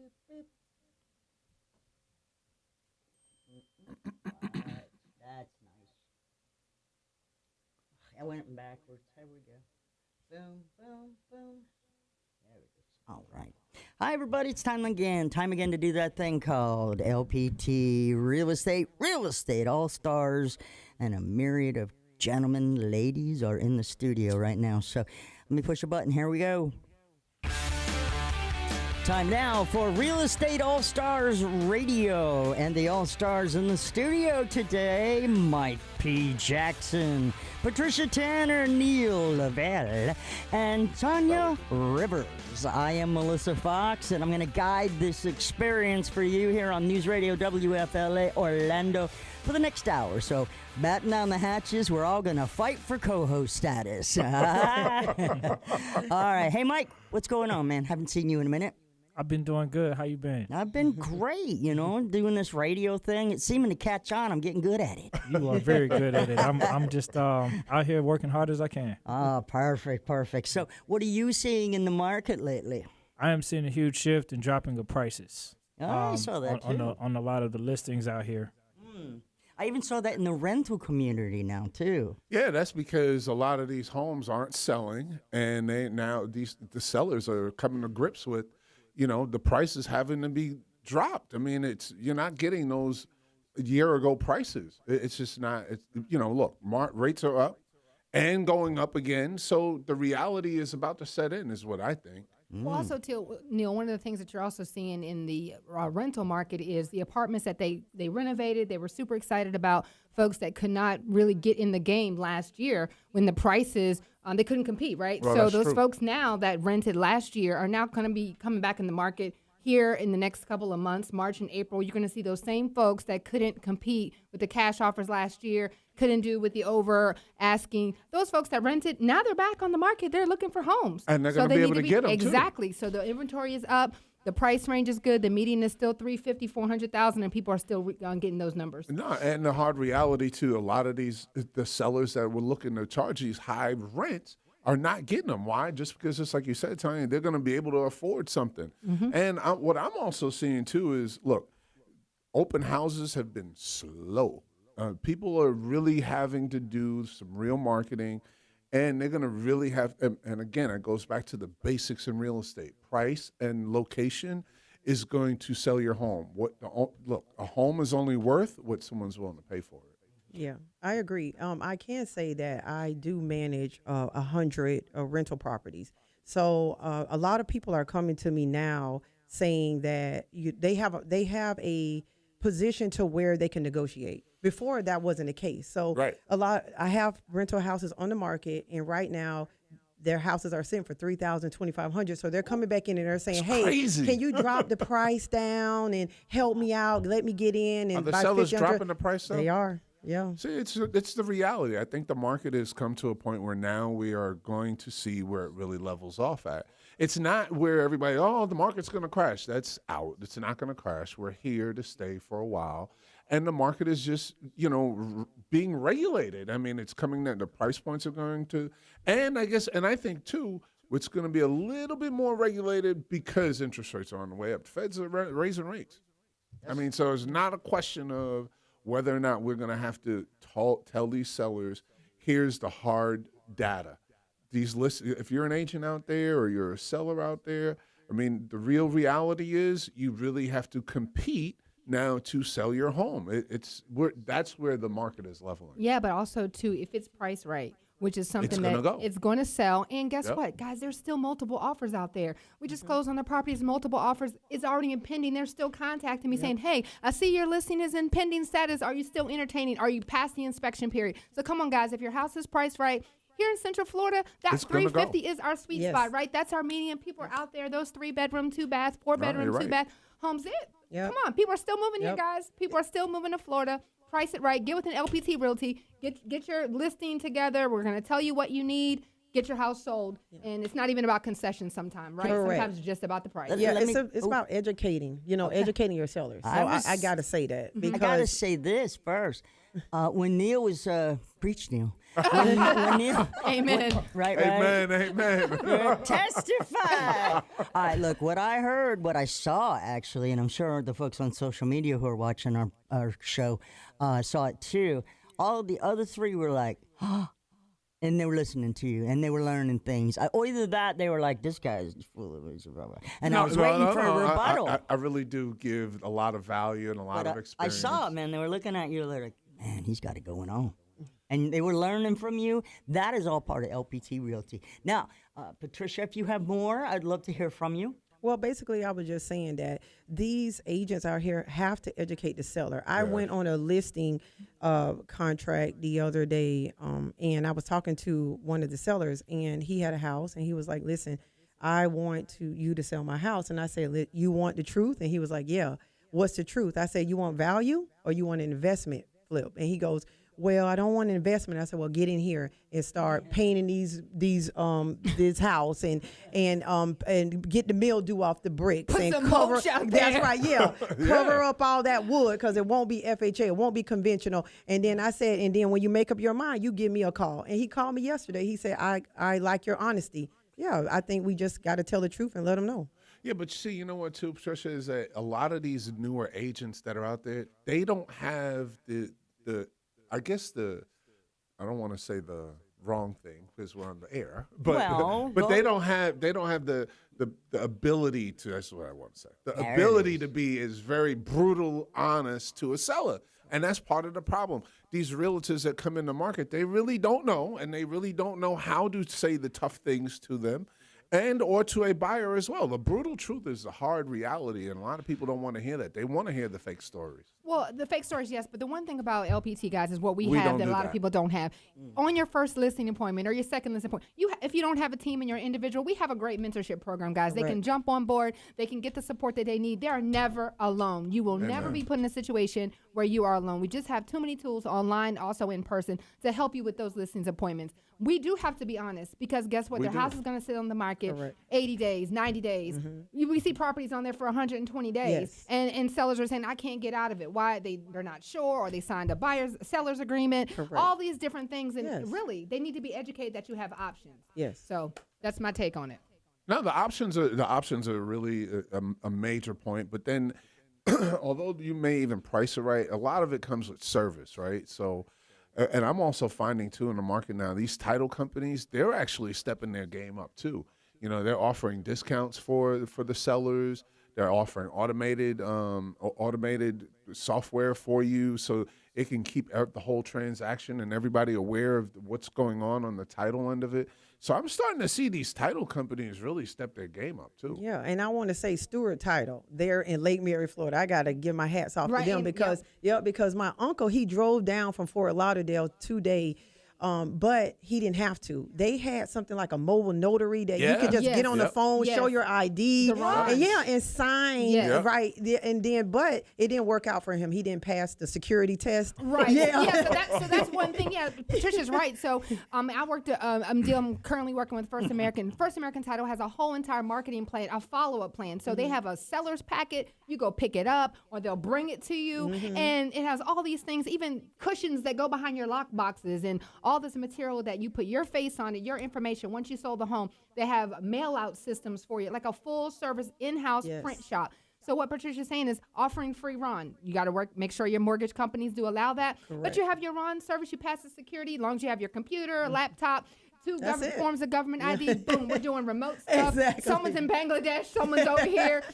That's nice. I went backwards. There we go. Boom, boom, boom. There it is. All right. Hi, everybody. It's time again. Time again to do that thing called LPT Real Estate. Real Estate All Stars, and a myriad of gentlemen, ladies are in the studio right now. So let me push a button. Here we go. Time now for Real Estate All Stars Radio. And the All Stars in the studio today, Mike P. Jackson, Patricia Tanner, Neil Lavelle, and Tanya Rivers. I am Melissa Fox, and I'm going to guide this experience for you here on News Radio WFLA Orlando for the next hour. So batten down the hatches. We're all going to fight for co-host status. All right. Hey, Mike, what's going on, man? Haven't seen you in a minute. I've been doing good. How you been? I've been great, doing this radio thing. It's seeming to catch on. I'm getting good at it. You are very good at it. I'm just out here working hard as I can. Oh, perfect. So what are you seeing in the market lately? I am seeing a huge shift in dropping of prices. Oh, I saw that too. On a lot of the listings out here. I even saw that in the rental community now too. Yeah, that's because a lot of these homes aren't selling, and the sellers are coming to grips with, the prices having to be dropped. I mean, you're not getting those year ago prices. It's just not. Look, rates are up and going up again. So the reality is about to set in, is what I think. Well, also, too, Neil, one of the things that you're also seeing in the rental market is the apartments that they renovated. They were super excited about folks that could not really get in the game last year when the prices, they couldn't compete, right? Well, so those true. folks now that rented last year are now going to be coming back in the market here in the next couple of months, March and April. You're going to see those same folks that couldn't compete with the cash offers last year, couldn't do with the over asking. Those folks that rented, now they're back on the market. They're looking for homes. And they're going to be able to get them, exactly. So the inventory is up. The price range is good. The median is still 350, 400,000, and people are still getting those numbers. No, and the hard reality to a lot of the sellers that were looking to charge these high rents are not getting them. Why? Just because, it's like you said, Tanya, they're going to be able to afford something. And what I'm also seeing, too, is, look, open houses have been slow. People are really having to do some real marketing, and they're going to really have, and again, it goes back to the basics in real estate. Price and location is going to sell your home. Look, a home is only worth what someone's willing to pay for it. Yeah, I agree. I can say that I do manage 100 rental properties. So a lot of people are coming to me now saying that they have a position to where they can negotiate. Before, that wasn't the case. So right. I have rental houses on the market, and right now their houses are sitting for $3,000, $2,500. So they're coming back in and they're saying, "Hey, crazy. Can you drop the price down and help me out? Let me get in." And Are the sellers dropping the price down? They are. Yeah. See, it's the reality. I think the market has come to a point where now we are going to see where it really levels off at. It's not where everybody, the market's going to crash. That's out. It's not going to crash. We're here to stay for a while. And the market is just, being regulated. I mean, it's coming that the price points are going to, and I think too, it's going to be a little bit more regulated because interest rates are on the way up. The Feds are raising rates. Yes. I mean, so it's not a question of whether or not we're going to have to tell these sellers, here's the hard data. These lists, if you're an agent out there or you're a seller out there, I mean, the real reality is you really have to compete now to sell your home. That's where the market is leveling. Yeah, but also, too, if it's priced right, which is something it's going to sell. And guess what, guys? There's still multiple offers out there. We just closed on the properties, multiple offers. It's already in pending. They're still contacting me saying, "Hey, I see your listing is in pending status. Are you still entertaining? Are you past the inspection period?" So come on, guys. If your house is priced right, here in Central Florida, that 350 is our sweet spot, right? That's our median. People are out there. Those 3-bedroom, 2-bath, 4-bedroom, 2-bath homes. Come on, people are still moving here, guys. People are still moving to Florida. Price it right. Get with an LPT Realty. Get your listing together. We're going to tell you what you need. Get your house sold. And it's not even about concessions sometimes, right? Correct. Sometimes it's just about the price. Yeah, it's about educating, educating your sellers. So I got to say that. Because I got to say this first. When Neil was, preach Neil, when Neil, Amen. right? Amen. Testify. All right, look, what I heard, what I saw actually, and I'm sure the folks on social media who are watching our show saw it too. All the other three were like, and they were listening to you, and they were learning things. Or either that, they were like, this guy's full of his blah, blah. And I was waiting for a rebuttal. I really do give a lot of value and a lot of experience. I saw it, man. They were looking at you, they're like, man, he's got it going on. And they were learning from you. That is all part of LPT Realty. Now, Patricia, if you have more, I'd love to hear from you. Well, basically, I was just saying that these agents out here have to educate the seller. I went on a listing contract the other day, and I was talking to one of the sellers, and he had a house, and he was like, listen, I want you to sell my house. And I said, you want the truth? And he was like, yeah. What's the truth? I said, you want value or you want an investment flip? And he goes, well, I don't want an investment. I said, well, get in here and start painting this house and get the mildew off the bricks. Put and some cover. mulch out That's there. right, yeah. Cover up all that wood because it won't be FHA. It won't be conventional. And then I said, and then when you make up your mind, you give me a call. And he called me yesterday. He said, I like your honesty. Yeah, I think we just got to tell the truth and let them know. Yeah, but see, you know what, too, Patricia, is that a lot of these newer agents that are out there, they don't have the I don't want to say the wrong thing because we're on the air, but they don't have the ability to. That's what I want to say. The ability to be is very brutal, honest to a seller, and that's part of the problem. These realtors that come in the market, they really don't know, and they really don't know how to say the tough things to them. And or to a buyer as well. The brutal truth is the hard reality, and a lot of people don't want to hear that. They want to hear the fake stories. Well, the fake stories, yes, but the one thing about LPT, guys, is what we have that a lot of people don't have. On your first listing appointment or your second listing appointment, if you don't have a team and you're individual, we have a great mentorship program, guys. They can jump on board. They can get the support that they need. They are never alone. You will never be put in a situation where you are alone. We just have too many tools online, also in person, to help you with those listings appointments. We do have to be honest because guess what? Their house is going to sit on the market 80 days, 90 days. We see properties on there for 120 days. And sellers are saying, I can't get out of it. Why? They're not sure, or they signed a seller's agreement. All these different things. And really, they need to be educated that you have options. Yes. So that's my take on it. No, the options are really a major point. But then, although you may even price it right, a lot of it comes with service, right? So. And I'm also finding, too, in the market now, these title companies, they're actually stepping their game up, too. You know, they're offering discounts for the sellers. They're offering automated software for you so it can keep the whole transaction and everybody aware of what's going on the title end of it. So I'm starting to see these title companies really step their game up, too. Yeah, and I want to say Stewart Title. They're in Lake Mary, Florida. I got to give my hats off to them because my uncle, he drove down from Fort Lauderdale today, but he didn't have to. They had something like a mobile notary that you could just get on the phone, show your ID, and sign, right? And then, but it didn't work out for him. He didn't pass the security test. Right. So that's one thing. Yeah, Patricia's right. So I'm currently working with First American. First American Title has a whole entire marketing plan, a follow-up plan. So they have a seller's packet. You go pick it up, or they'll bring it to you, and it has all these things, even cushions that go behind your lock boxes, and all this material that you put your face on it, your information. Once you sold the home, they have mail-out systems for you, like a full-service in-house print shop. So what Patricia's saying is offering free RON. You got to make sure your mortgage companies do allow that. Correct. But you have your RON service, you pass the security, as long as you have your computer, laptop, two forms of government ID. Boom, we're doing remote stuff. Exactly. Someone's in Bangladesh, someone's over here,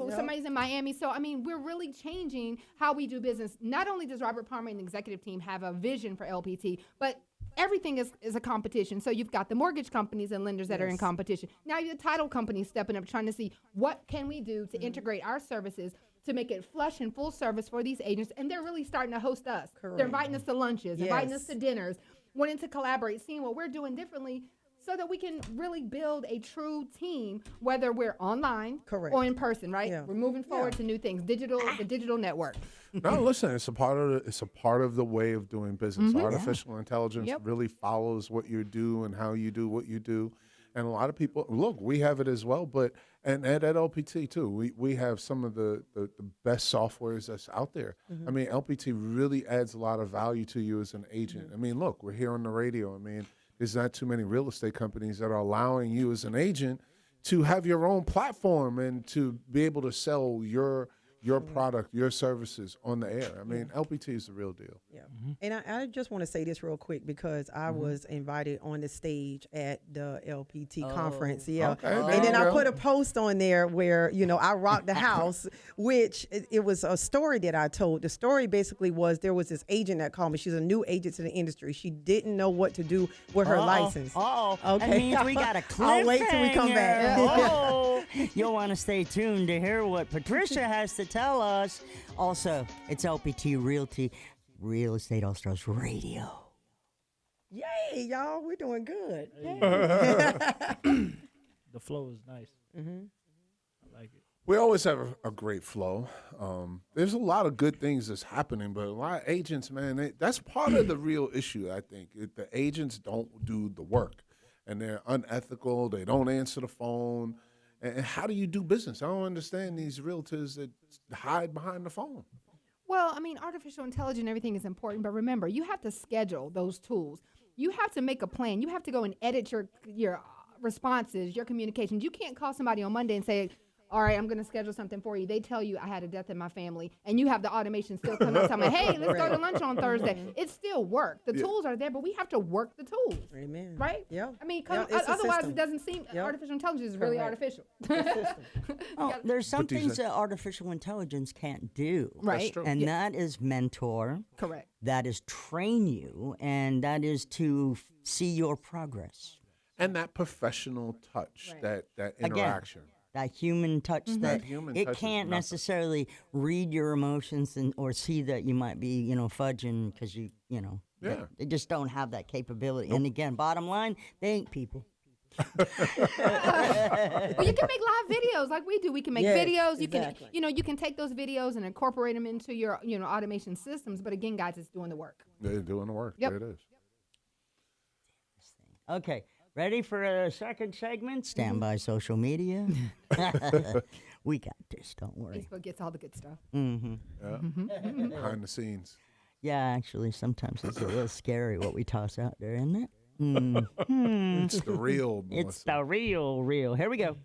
somebody's in Miami. So, I mean, we're really changing how we do business. Not only does Robert Palmer and the executive team have a vision for LPT, but everything is a competition. So you've got the mortgage companies and lenders that are in competition. Now you have title companies stepping up, trying to see what can we do to integrate our services to make it flush and full service for these agents. And they're really starting to host us. Correct. They're inviting us to lunches, inviting us to dinners, wanting to collaborate, seeing what we're doing differently so that we can really build a true team, whether we're online or in person, right? Yeah. We're moving forward to new things, the digital network. No, listen, it's a part of the way of doing business. Artificial intelligence really follows what you do and how you do what you do. And a lot of people, look, we have it as well, but and at LPT too, we have some of the best softwares that's out there. I mean, LPT really adds a lot of value to you as an agent. I mean, look, we're here on the radio. I mean, there's not too many real estate companies that are allowing you as an agent to have your own platform and to be able to sell your product, your services on the air. I mean, LPT is the real deal. Yeah. And I just want to say this real quick because I was invited on the stage at the LPT conference. Yeah. Okay, and then I put a post on there where, I rocked the house, which it was a story that I told. The story basically was there was this agent that called me. She's a new agent to the industry. She didn't know what to do with her license. Okay. That means we got a cliffhanger. I'll wait till we come back. You'll want to stay tuned to hear what Patricia has to tell us. Also, it's LPT Realty, Real Estate All Stars Radio. Yay, y'all. We're doing good. The flow is nice. I like it. We always have a great flow. There's a lot of good things that's happening, but a lot of agents, man, that's part of the real issue, I think. The agents don't do the work, and they're unethical. They don't answer the phone. And how do you do business? I don't understand these realtors that hide behind the phone. Well, I mean, artificial intelligence and everything is important, but remember, you have to schedule those tools. You have to make a plan. You have to go and edit your responses, your communications. You can't call somebody on Monday and say, all right, I'm going to schedule something for you. They tell you I had a death in my family, and you have the automation still come out telling me, hey, let's go to lunch on Thursday. It's still work. The tools are there, but we have to work the tools. Amen. Right? Yeah. I mean, it's a otherwise system. it doesn't seem artificial intelligence is really artificial. There's some things that artificial intelligence can't do. Right. That's true. And that is mentor. Correct. That is train you, and that is to see your progress. And that professional touch, that interaction. That human touch that human it touch is can't nothing. necessarily read your emotions or see that you might be, fudging because they just don't have that capability. And again, bottom line, they ain't people. Well, you can make live videos like we do. We can make videos. You exactly. can, you can take those videos and incorporate them into your, automation systems. But again, guys, it's doing the work. They're doing the work. Yep. There it is. Okay, ready for a second segment? Stand by social media. We got this, don't worry. Facebook gets all the good stuff. Yeah. Behind the scenes. Yeah, actually, sometimes it's a little scary what we toss out there, isn't it? It's the real. It's the real. Here we go.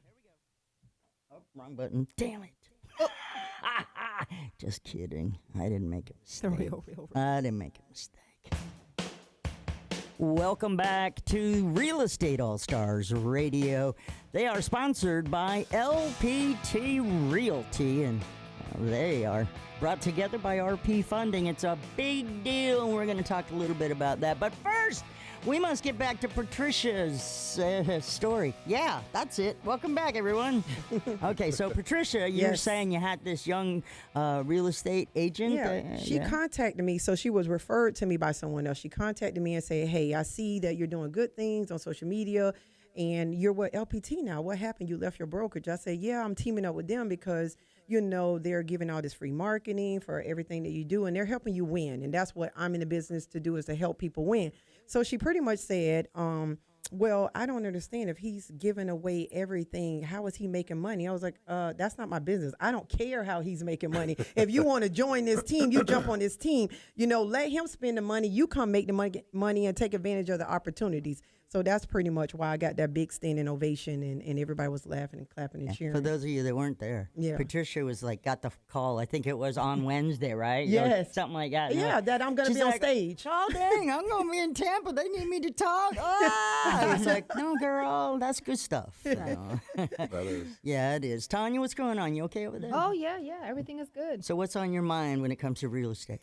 Oh, wrong button. Damn it. Just kidding. I didn't make a mistake. real. I didn't make a mistake. Welcome back to Real Estate All Stars Radio. They are sponsored by LPT Realty, and they are brought together by RP Funding. It's a big deal, and we're going to talk a little bit about that. But first, we must get back to Patricia's story. Yeah, that's it. Welcome back, everyone. Okay, so Patricia, you were saying you had this young real estate agent. Yeah, she contacted me. So she was referred to me by someone else. She contacted me and said, hey, I see that you're doing good things on social media and you're with LPT now. What happened? You left your brokerage. I said, yeah, I'm teaming up with them because, they're giving all this free marketing for everything that you do and they're helping you win. And that's what I'm in the business to do, is to help people win. So she pretty much said, well, I don't understand. If he's giving away everything, how is he making money? I was like, that's not my business. I don't care how he's making money. If you want to join this team, you jump on this team. Let him spend the money. You come make the money and take advantage of the opportunities. So that's pretty much why I got that big standing ovation and everybody was laughing and clapping and cheering. For those of you that weren't there, Patricia was got the call. I think it was on Wednesday, right? Yes. Or something like that. Yeah, that I'm going to be on stage. Oh, dang, I'm going to be in Tampa. They need me to talk. I was like, no, girl, that's good stuff. That is. Yeah, it is. Tanya, what's going on? You okay over there? Oh, yeah, everything is good. So what's on your mind when it comes to real estate?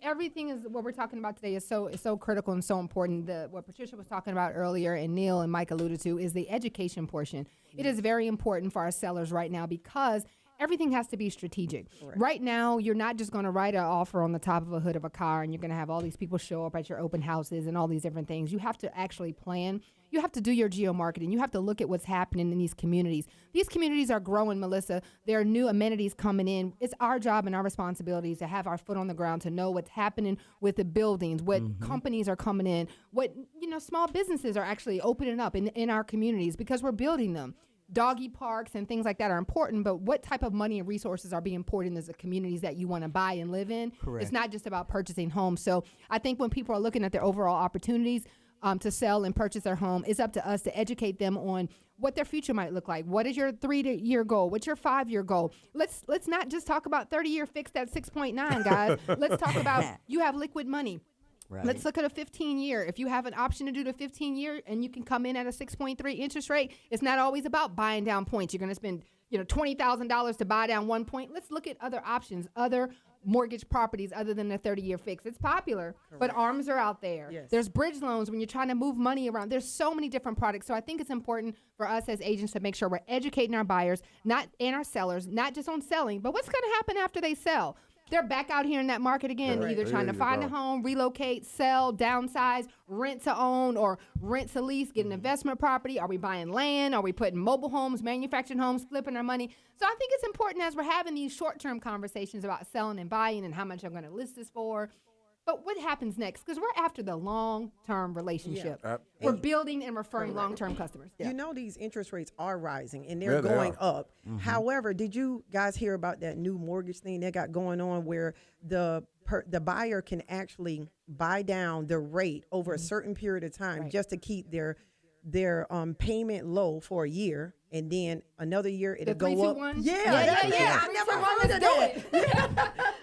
Everything is what we're talking about today is so critical and so important. What Patricia was talking about earlier and Neil and Mike alluded to is the education portion. It is very important for our sellers right now because everything has to be strategic. Right now, you're not just going to write an offer on the top of a hood of a car and you're going to have all these people show up at your open houses and all these different things. You have to actually plan. You have to do your geo-marketing. You have to look at what's happening in these communities. These communities are growing, Melissa. There are new amenities coming in. It's our job and our responsibilities to have our foot on the ground, to know what's happening with the buildings, what companies are coming in, what small businesses are actually opening up in our communities because we're building them. Doggy parks and things like that are important, but what type of money and resources are being poured into the communities that you want to buy and live in? Correct. It's not just about purchasing homes. So I think when people are looking at their overall opportunities to sell and purchase their home, it's up to us to educate them on what their future might look like. What is your 3-year goal? What's your 5-year goal? Let's not just talk about 30-year fixed at 6.9, guys. Let's talk about you have liquid money. Right. Let's look at a 15-year. If you have an option to do the 15-year and you can come in at a 6.3 interest rate, it's not always about buying down points. You're going to spend $20,000 to buy down 1 point. Let's look at other options, other mortgage properties other than the 30-year fix. It's popular, but ARMs are out there. Yes. There's bridge loans when you're trying to move money around. There's so many different products. So I think it's important for us as agents to make sure we're educating our buyers and our sellers, not just on selling, but what's going to happen after they sell. They're back out here in that market again, either trying to find a home, relocate, sell, downsize, rent to own, or rent to lease, get an investment property. Are we buying land? Are we putting mobile homes, manufactured homes, flipping our money? So I think it's important as we're having these short-term conversations about selling and buying and how much I'm going to list this for. But what happens next? Because we're after the long-term relationship. We're building and referring long-term customers. You know these interest rates are rising and they're going up. However, did you guys hear about that new mortgage thing they got going on where the buyer can actually buy down the rate over a certain period of time just to keep their payment low for a year, and then another year it'll go up. 3-2-1? Yeah. I never heard of that.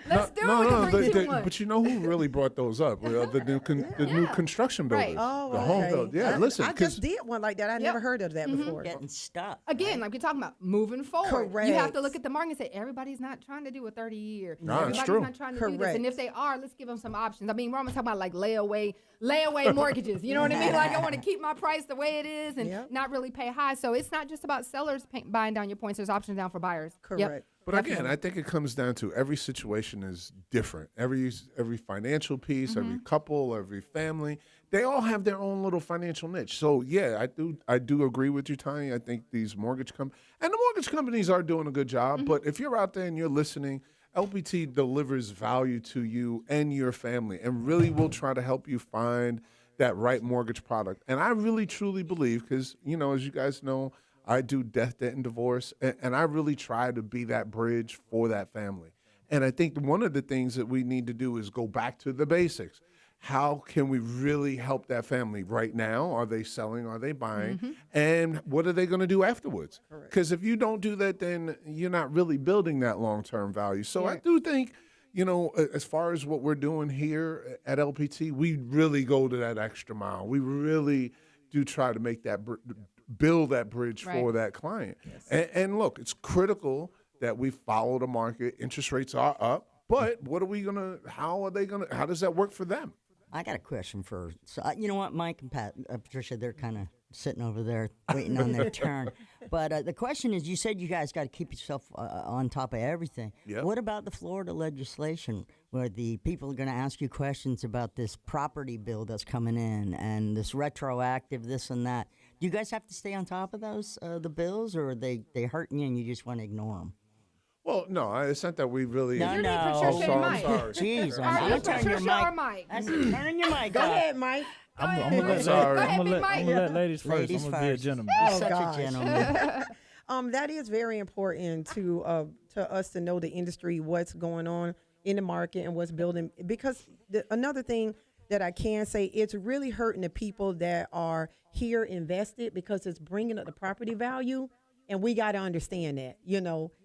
Let's do it. With the 3-2-1. But you know who really brought those up? The new construction builders. Oh, the home okay. builders. Yeah, listen. I just did one like that. I never heard of that before. Getting stuck. Again, like we're talking about moving forward. Correct. You have to look at the market and say, everybody's not trying to do a 30-year. No, it's Everybody's true. not trying to do this. Correct. And if they are, let's give them some options. I mean, we're almost talking about like layaway mortgages. You know what I mean? Like I want to keep my price the way it is and not really pay high. So it's not just about sellers buying down your points. There's options down for buyers. Correct. But again, I think it comes down to every situation is different. Every financial piece, every couple, every family, they all have their own little financial niche. So yeah, I do agree with you, Tanya. I think these mortgage companies are doing a good job. But if you're out there and you're listening, LPT delivers value to you and your family, and really will try to help you find that right mortgage product. And I really truly believe, because as you guys know, I do death, debt, and divorce, and I really try to be that bridge for that family. And I think one of the things that we need to do is go back to the basics. How can we really help that family right now? Are they selling? Are they buying? And what are they going to do afterwards? Because if you don't do that, then you're not really building that long-term value. So I do think, as far as what we're doing here at LPT, we really go to that extra mile. We really do try to make that build that bridge for that client. And look, it's critical that we follow the market. Interest rates are up, but how does that work for them? I got a question for, so you know what, Mike and Patricia, they're kind of sitting over there waiting on their turn. But the question is, you said you guys got to keep yourself on top of everything. Yep. What about the Florida legislation where the people are going to ask you questions about this property bill that's coming in and this retroactive, this and that? Do you guys have to stay on top of those, the bills, or are they hurting you and you just want to ignore them? Well, no, it's not that we really. No, You need no. Patricia and Mike. sorry. Jeez, All I'm right, turning your Patricia or mic. Mike? I said, turn your mic Go off. ahead, Mike. I'm ahead. gonna Sorry. let ladies first. Ladies I'm gonna be a first. gentleman. You're Oh, such gosh. a gentleman. That is very important to us to know the industry, what's going on in the market and what's building. Because another thing that I can say, it's really hurting the people that are here invested because it's bringing up the property value. And we got to understand that,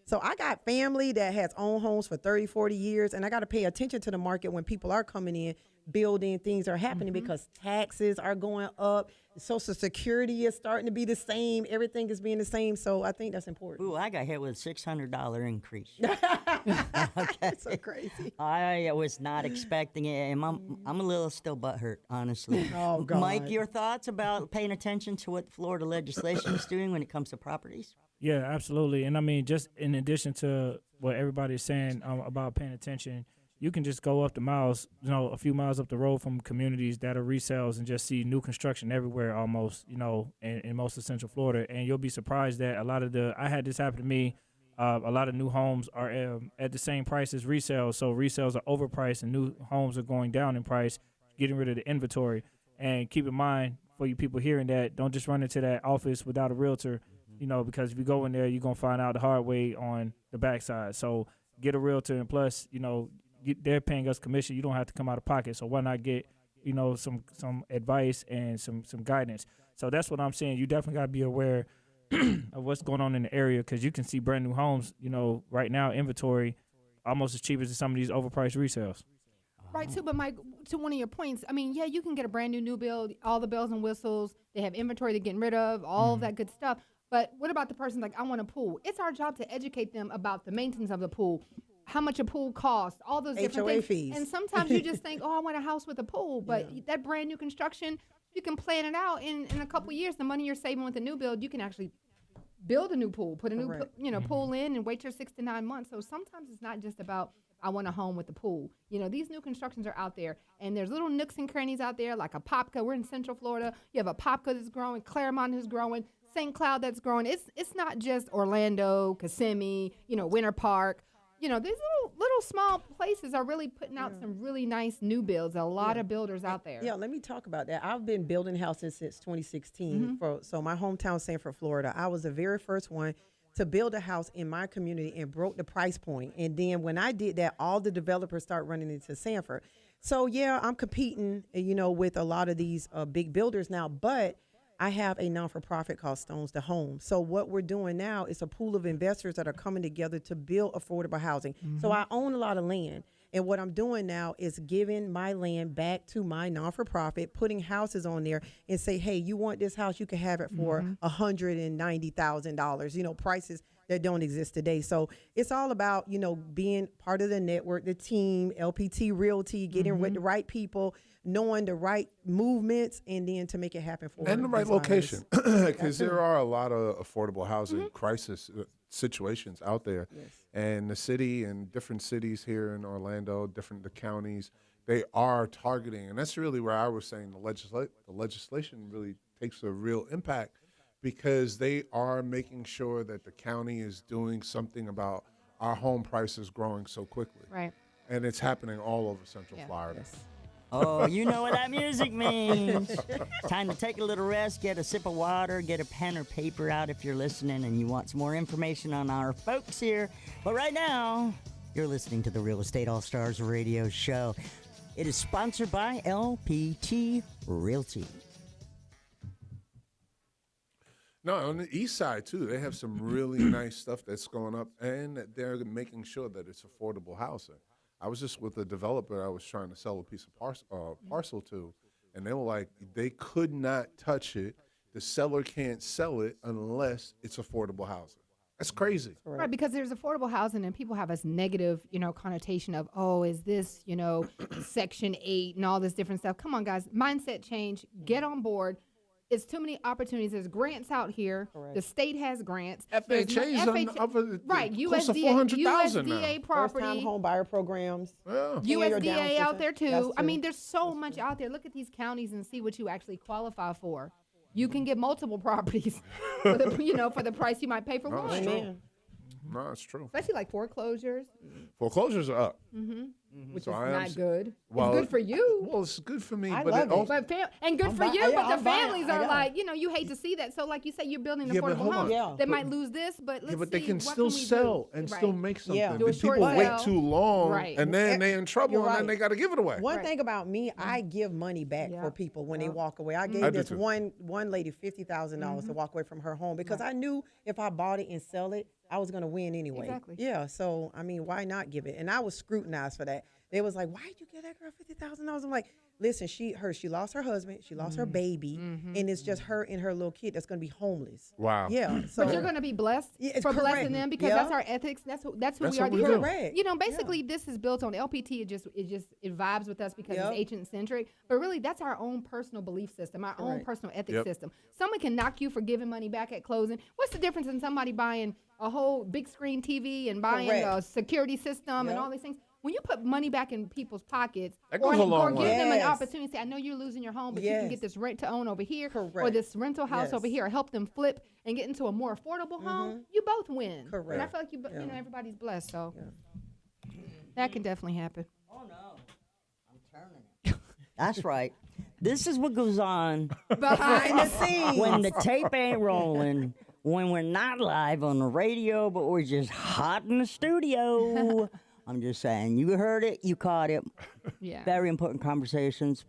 So I got family that has owned homes for 30, 40 years, and I got to pay attention to the market when people are coming in, building, things are happening because taxes are going up. Social Security is starting to be the same. Everything is being the same. So I think that's important. Ooh, I got hit with a $600 increase. That's so crazy. I was not expecting it, and I'm a little still butthurt, honestly. Oh, God. Mike, your thoughts about paying attention to what Florida legislation is doing when it comes to properties? Yeah, absolutely. And I mean, just in addition to what everybody's saying about paying attention, you can just go up the miles, a few miles up the road from communities that are resales and just see new construction everywhere almost, in most of Central Florida. And you'll be surprised that I had this happen to me. A lot of new homes are at the same price as resales. So resales are overpriced and new homes are going down in price, getting rid of the inventory. And keep in mind, for you people hearing that, don't just run into that office without a realtor, because if you go in there, you're going to find out the hard way on the backside. So get a realtor, and plus, they're paying us commission. You don't have to come out of pocket. So why not get, some advice and some guidance. So that's what I'm saying. You definitely got to be aware of what's going on in the area, because you can see brand new homes, right now, inventory almost as cheap as some of these overpriced resales. Right, too, but Mike, to one of your points, I mean, yeah, you can get a brand new build, all the bells and whistles, they have inventory they're getting rid of, all of that good stuff. But what about the person like, I want a pool? It's our job to educate them about the maintenance of the pool, how much a pool costs, all those different HOA things. fees. And sometimes you just think, oh, I want a house with a pool. But that brand new construction, you can plan it out in a couple of years. The money you're saving with the new build, you can actually build a new pool, put a new pool in, and wait your 6 to 9 months. So sometimes it's not just about, I want a home with a pool. These new constructions are out there, and there's little nooks and crannies out there, like a Popka. We're in Central Florida. You have a Popka that's growing, Claremont is growing, St. Cloud that's growing. It's not just Orlando, Kissimmee, Winter Park. These little small places are really putting out some really nice new builds. A lot of builders out there. Yeah, let me talk about that. I've been building houses since 2016. So my hometown, Sanford, Florida. I was the very first one to build a house in my community and broke the price point. And then when I did that, all the developers start running into Sanford. So yeah, I'm competing, with a lot of these big builders now, but I have a non-for-profit called Stones to Home. So what we're doing now is a pool of investors that are coming together to build affordable housing. So I own a lot of land. And what I'm doing now is giving my land back to my non-for-profit, putting houses on there and say, hey, you want this house, you can have it for $190,000, prices that don't exist today. So it's all about, being part of the network, the team, LPT Realty, getting with the right people, knowing the right movements, and then to make it happen for and the right location, because there are a lot of affordable housing crisis situations out there. And the city and different cities here in Orlando, the counties, they are targeting, and that's really where I was saying the legislation really takes a real impact, because they are making sure that the county is doing something about our home prices growing so quickly. Right. And it's happening all over Central Florida. Oh, you know what that music means. Time to take a little rest, get a sip of water, get a pen or paper out if you're listening and you want some more information on our folks here. But right now, you're listening to the Real Estate All-Stars radio show. It is sponsored by LPT Realty. No, on the east side, too, they have some really nice stuff that's going up, and they're making sure that it's affordable housing. I was just with a developer I was trying to sell a piece of parcel to, and they were like, they could not touch it. The seller can't sell it unless it's affordable housing. That's crazy. Right, because there's affordable housing and people have this negative, connotation of, oh, is this, Section 8 and all this different stuff. Come on, guys, mindset change, get on board. It's too many opportunities. There's grants out here. Correct. The state has grants. FHA's right. close to $400,000 now. USDA property. First-time home buyer programs. Yeah. USDA out there too. I mean, there's so much out there. Look at these counties and see what you actually qualify for. You can get multiple properties for the, for the price you might pay for one. That's true. No, it's true. Especially like foreclosures. Foreclosures are up. Which is not good. Well, it's good for you. Well, it's good for me, I but love it also, and good for you. But the families are like, you hate to see that. So, like you say, you're building an affordable home. They might lose this, but let's see. But they can what still can we sell do? and still make something. Yeah. But people wait too long, Right. and then they're in trouble, You're and then right. they got to give it away. One thing about me, I give money back for people when they walk away. I I gave do this too. one lady $50,000 to walk away from her home because I knew if I bought it and sell it, I was going to win anyway. Exactly. Yeah. So, I mean, why not give it? And I was scrutinized for that. that. They was like, why'd you give that girl $50,000? I'm like, listen, she lost her husband, she lost her baby, and it's just her and her little kid that's gonna be homeless. Wow. Yeah. So But you're going to be blessed for blessing them because that's our ethics. That's who That's we are. what we do. Correct. You know, basically, this is built on LPT. It vibes with us because it's agent centric. But really, that's our own personal belief system, our own personal ethics system. Someone can knock you for giving money back at closing. What's the difference in somebody buying a whole big screen TV and buying a security system and all these things? When you put money back in people's pockets, That goes a long give way. them an opportunity to say, I know you're losing your home, but you can get this rent to own over here, or this rental house over here, or help them flip and get into a more affordable home. You both win. Correct. And I feel like you know everybody's blessed, so that can definitely happen. Oh no, I'm turning it. That's right. This is what goes on behind the scenes. when the tape ain't rolling, when we're not live on the radio, but we're just hot in the studio. I'm just saying, you heard it, you caught it. Yeah. Very important conversations.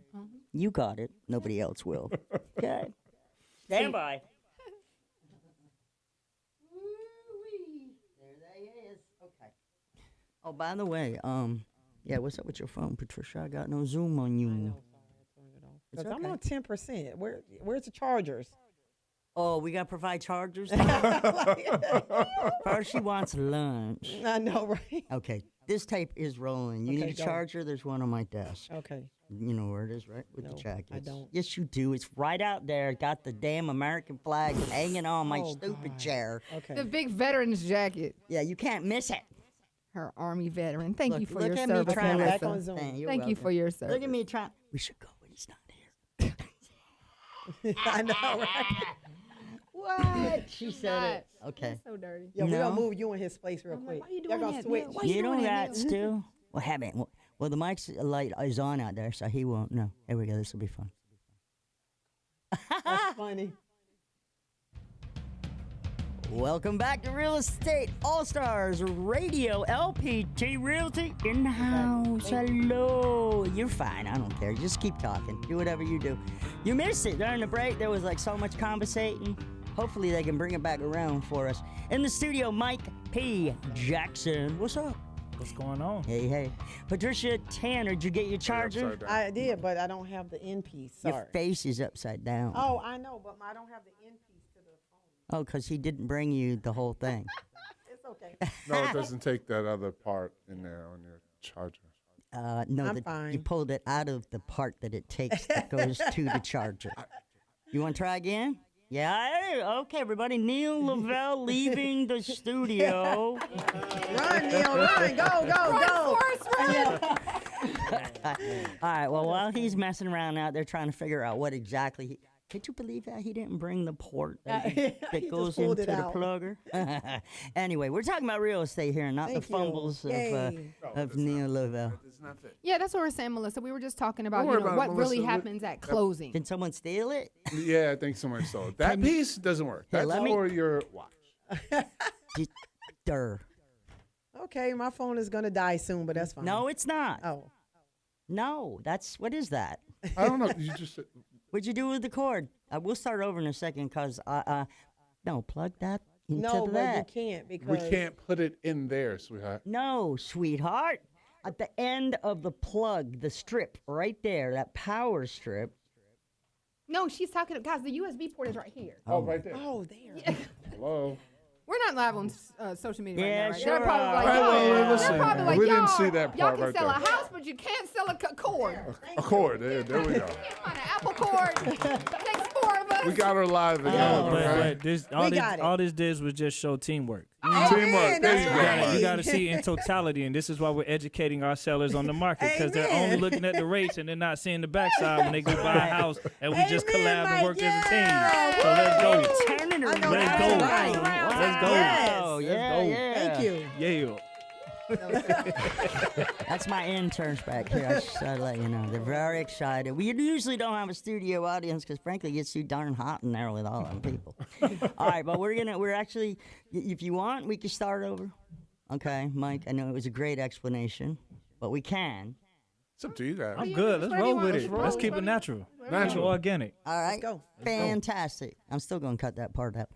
You got it. Nobody else will. Okay. Stand by. There they is. Okay. Oh, by the way, yeah, what's up with your phone, Patricia? I got no Zoom on you. Because I'm on 10%. Where's the chargers? Oh, we gotta provide chargers. First, she wants lunch. I know, right? Okay, this tape is rolling. You Okay, need a go. charger? There's one on my desk. Okay. You know where it is, right? With the No, jackets. I don't. Yes, you do. It's right out there. Got the damn American flag hanging on my stupid God. chair. Okay. The big veteran's jacket. Yeah, you can't miss it. Her Army veteran. Thank you for look your at me service, trying to Back Melissa. on Zoom. Thank you, Thank you for your service. Look at me trying. We should go when he's not here. I know, right? What? She said it. Not. Okay. That's so dirty. Yeah, we're No. going to move you in his place real I'm quick. like, why you They're doing gonna that, switch. Neil? Why You you know doing that, that Neil? still? Well, haven't. Well, the mic's light is on out there, so he won't know. Here we go. This will be fun. That's funny. Welcome back to Real Estate All Stars Radio. LPT Realty in the house. Hello. You're fine. I don't care. Just keep talking. Do whatever you do. You missed it during the break. There was like so much conversating. Hopefully they can bring it back around for us. In the studio, Mike P. Jackson. What's up? What's going on? Hey, hey. Patricia Tanner, did you get your charger? Upside down. I did, but I don't have the end piece. Sorry. Your face is upside down. Oh, I know, but I don't have the end piece to the phone. Oh, because he didn't bring you the whole thing. It's okay. No, it doesn't take that other part in there on your charger. No, I'm you fine. pulled it out of the part that it takes that goes to the charger. You want to try again? Yeah. Hey, okay, everybody. Neil Lavelle leaving the studio. Run, Neil, run. Go, go, go. All right. Well, while he's messing around out there trying to figure out what exactly he. Could you believe that he didn't bring the port that He just goes pulled into it the out. plugger? Anyway, we're talking about real estate here, not Thank the you. fumbles Yay. of Neil Lavelle. It's not fit. Yeah, that's what we're saying, Melissa. We were just talking about, Don't worry about it, what really Melissa. happens at closing. Did someone steal it? Yeah, I think somebody stole it. That piece doesn't work. Here, That's let me- for your watch. Durr. Okay, my phone is going to die soon, but that's fine. No, it's not. Oh. No, what is that? I don't know. You just What'd you do with the cord? We'll start over in a second because, no, plug that into No, but you that. can't because we can't put it in there, sweetheart. No, sweetheart. At the end of the plug, the strip right there, that power strip. No, she's talking, guys, the USB port is right here. Oh, right there. Oh, there. Hello. We're not live on social media Yeah, right now, right? sure They're probably are. like, Right, well, y'all, listen, they're probably like, we didn't y'all, see that y'all part can right sell there. a house, but you can't sell a cord. A cord. There we go. You can't find an Apple cord. Takes four of us. We got her live again. Oh, But, okay? but this, We got it. all this did was just show teamwork. Teamwork. Amen, There that's you You go. right. got to see in totality, and this is why we're educating our sellers on the market because they're Amen. only looking at the rates and they're not seeing the backside when they go buy a house, and we just Amen, collab and Mike, work yeah. as a team. So let's go. Turning I around. know Let's that's go. right. Let's go. Yes. Oh, Let's yeah, go. yeah. Thank you. Yeah. That's my interns back here. I just gotta let you know. They're very excited. We usually don't have a studio audience because, frankly, it gets too darn hot in there with all them people. All right, but we're actually, if you want, we can start over. Okay, Mike, I know it was a great explanation, but we can. It's up to you guys. I'm Yeah, good. just Let's whatever roll you want. with Let's it. roll. Let's keep it Whatever. natural. Natural. Organic. All right, go. fantastic. I'm still gonna cut that part out.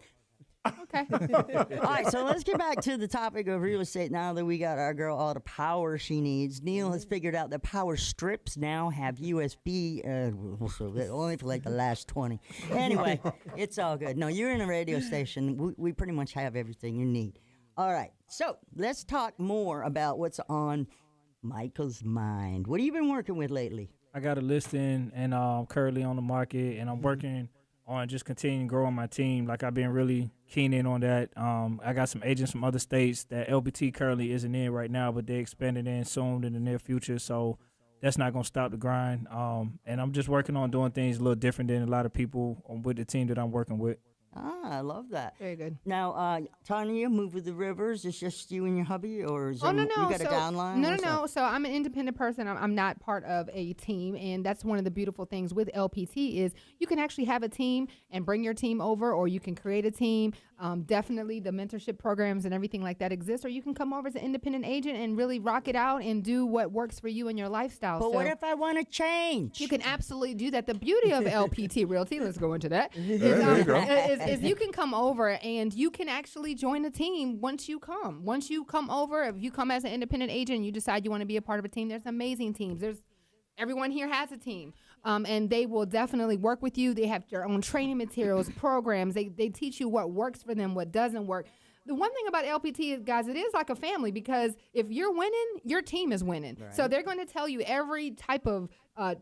Okay. All right, so let's get back to the topic of real estate now that we got our girl all the power she needs. Neil has figured out that power strips now have USB, so only for like the last 20. Anyway, it's all good. No, you're in a radio station. We pretty much have everything you need. All right, so let's talk more about what's on Michael's mind. What have you been working with lately? I got a listing and currently on the market, and I'm working on just continuing growing my team. Like, I've been really keen in on that. I got some agents from other states that LPT currently isn't in right now, but they're expanding in soon in the near future. So that's not going to stop the grind. And I'm just working on doing things a little different than a lot of people with the team that I'm working with. I love that. Very good. Now, Tanya, Move with the Rivers, it's just you and your hubby, or is Oh, no, you no. got a downline? No, What's no. up? So I'm an independent person. I'm not part of a team. And that's one of the beautiful things with LPT is you can actually have a team and bring your team over, or you can create a team. Definitely the mentorship programs and everything like that exist, or you can come over as an independent agent and really rock it out and do what works for you and your lifestyle. But So what if I want to change? you can absolutely do that. The beauty of LPT Realty, let's go into that, There you go. is you can come over and you can actually join a team once you come. Once you come over, if you come as an independent agent and you decide you want to be a part of a team, there's amazing teams. Everyone here has a team, and they will definitely work with you. They have their own training materials, programs. They teach you what works for them, what doesn't work. The one thing about LPT is, guys, it is like a family, because if you're winning, your team is winning. Right. So they're going to tell you every type of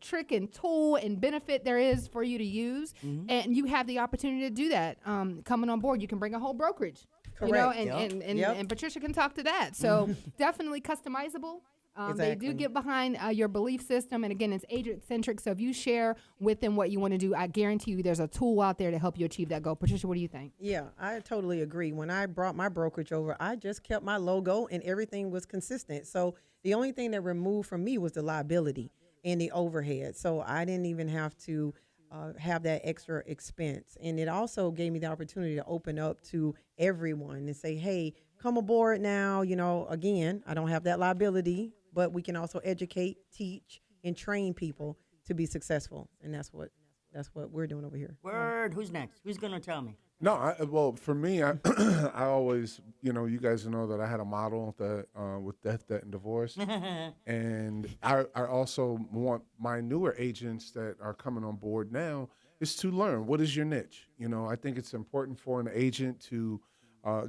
trick and tool and benefit there is for you to use, and you have the opportunity to do that. Coming on board, you can bring a whole brokerage. Correct. You know, Yep. and Patricia can talk to that. So definitely customizable. They do Exactly. get behind your belief system. And again, it's agent-centric. So if you share with them what you want to do, I guarantee you there's a tool out there to help you achieve that goal. Patricia, what do you think? Yeah, I totally agree. When I brought my brokerage over, I just kept my logo and everything was consistent. So the only thing that removed from me was the liability and the overhead. So I didn't even have to have that extra expense. And it also gave me the opportunity to open up to everyone and say, hey, come aboard now. You know, again, I don't have that liability, but we can also educate, teach, and train people to be successful. And that's what we're doing over here. Word. Who's next? Who's going to tell me? No, well, for me, I always, you guys know that I had a model that with death, debt, and divorce, and I also want my newer agents that are coming on board now is to learn what is your niche. I think it's important for an agent to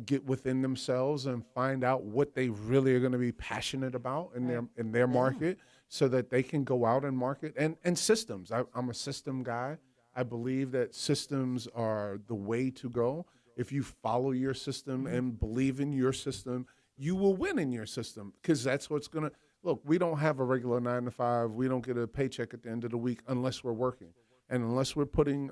get within themselves and find out what they really are going to be passionate about in their market, so that they can go out and market and systems. I'm a system guy. I believe that systems are the way to go. If you follow your system and believe in your system, you will win in your system, because that's what's going to look. We don't have a regular 9 to 5. We don't get a paycheck at the end of the week unless we're working, and unless we're putting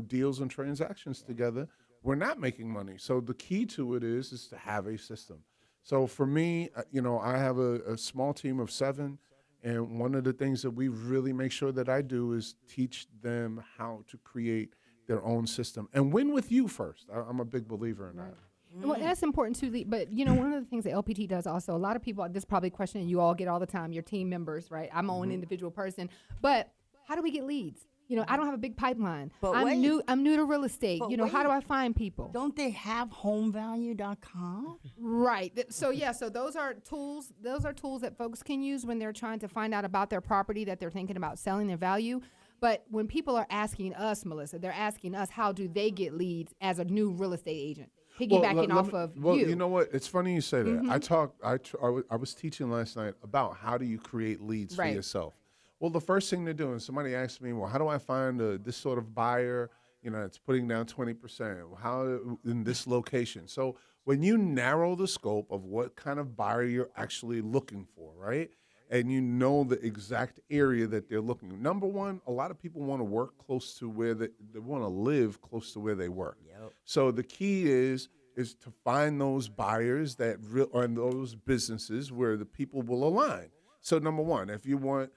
deals and transactions together, we're not making money. So the key to it is to have a system. So for me, I have a small team of 7. And one of the things that we really make sure that I do is teach them how to create their own system and win with you first. I'm a big believer in that. Well, that's important too. But one of the things that LPT does also, a lot of people, this is probably a question you all get all the time, your team members, right? I'm an individual person, but how do we get leads? I don't have a big pipeline. But I'm new to real estate. But how do I find people? Don't they have homevalue.com? Right. So those are tools. Those are tools that folks can use when they're trying to find out about their property that they're thinking about selling, their value. But when people are asking us, Melissa, they're asking us, how do they get leads as a new real estate agent? Piggybacking off of Well, you. you know what? It's funny you say that. I was teaching last night about how do you create leads for yourself. Well, the first thing to do, and somebody asked me, well, how do I find this sort of buyer, that's putting down 20%? How in this location? So when you narrow the scope of what kind of buyer you're actually looking for, right? And you know the exact area that they're looking. Number one, a lot of people want to work close to where they want to live close to where they work. Yep. So the key is to find those buyers or in those businesses where the people will align. So number one, if you want,